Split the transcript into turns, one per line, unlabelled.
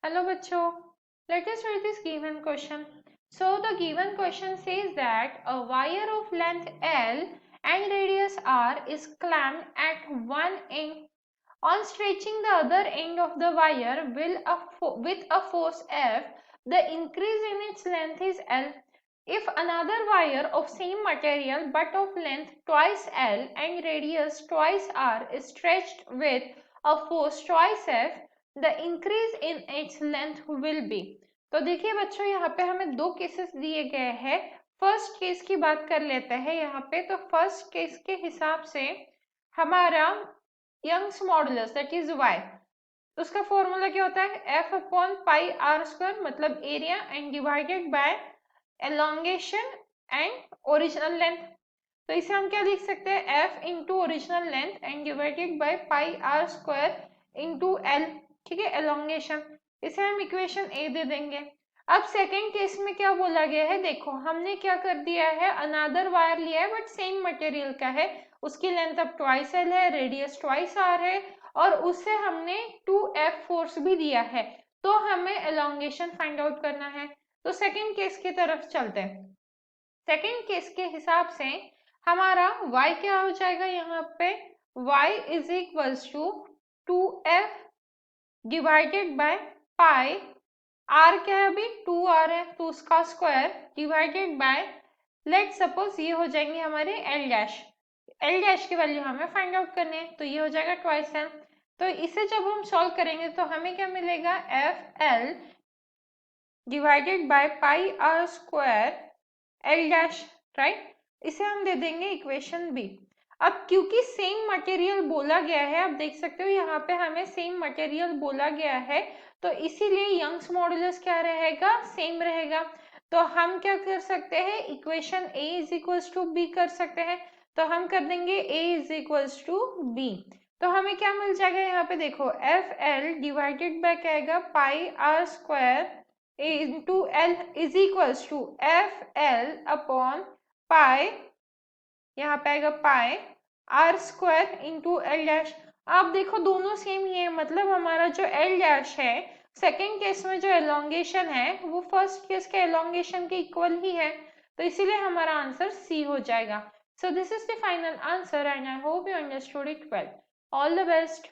Hello bachcho, let us read this given question. So the given question says that a wire of length L and radius R is clamped at one end. On stretching the other end of the wire with a force F, the increase in its length is L. If another wire of same material but of length twice L and radius twice R is stretched with a force twice F, the increase in its length will be. तो देखिए बच्चों, यहाँ पे हमें दो cases दिए गए हैं. फर्स्ट केस की बात कर लेते हैं यहाँ पे. तो फर्स्ट केस के हिसाब से हमारा Young's modulus that is y, उसका फॉर्मूला क्या होता है? f upon pi are square, मतलब area and divided by elongation and original length. तो इसे हम क्या लिख सकते हैं? f into original length and divided by pi are square into L. ठीक है, एलोंगेशन. इसे हम इक्वेशन ए दे देंगे. अब सेकेंड केस में क्या बोला गया है? देखो, हमने क्या कर दिया है, अनदर वायर लिया है बट सेम मटेरियल का है. उसकी लेंथ अब ट्वाइस एल है, रेडियस ट्वाइस आर है, और उससे हमने 2f फोर्स भी दिया है. तो हमें एलोंगेशन फाइंड आउट करना है. तो सेकेंड केस की तरफ चलते हैं. सेकेंड केस के हिसाब से हमारा y क्या हो जाएगा? यहाँ पे y is equals to 2f divided by pi r क्या है? अभी 2r है तो उसका square divided by, let suppose ये हो जाएंगे हमारे l डैश. l डैश की वैल्यू हमें फाइंड आउट करनी है, तो ये हो जाएगा ट्वाइस l. तो इसे जब हम सॉल्व करेंगे तो हमें क्या मिलेगा? F L divided by pi are square L dash, right. इसे हम दे देंगे इक्वेशन बी. अब क्योंकि सेम मटेरियल बोला गया है, आप देख सकते हो यहाँ पे हमें सेम मटेरियल बोला गया है, तो इसीलिए यंग्स मॉडुलस क्या रहेगा? सेम रहेगा. तो हम क्या कर सकते हैं? Equation A is equals to B कर सकते हैं. तो हम कर देंगे A is equals to B. तो हमें क्या मिल जाएगा यहाँ पे? देखो, एफ एल डिवाइडेड बाय क्या आएगा? Pi are square into L is equals to F L upon pi, यहाँ पे आएगा pi are square into L dash. आप देखो दोनों सेम ही है, मतलब हमारा जो एल डैश है सेकेंड केस में जो एलोंगेशन है वो फर्स्ट केस के एलोंगेशन के इक्वल ही है. तो इसीलिए हमारा आंसर सी हो जाएगा. So this is the final answer and I hope you understood it well. All the best.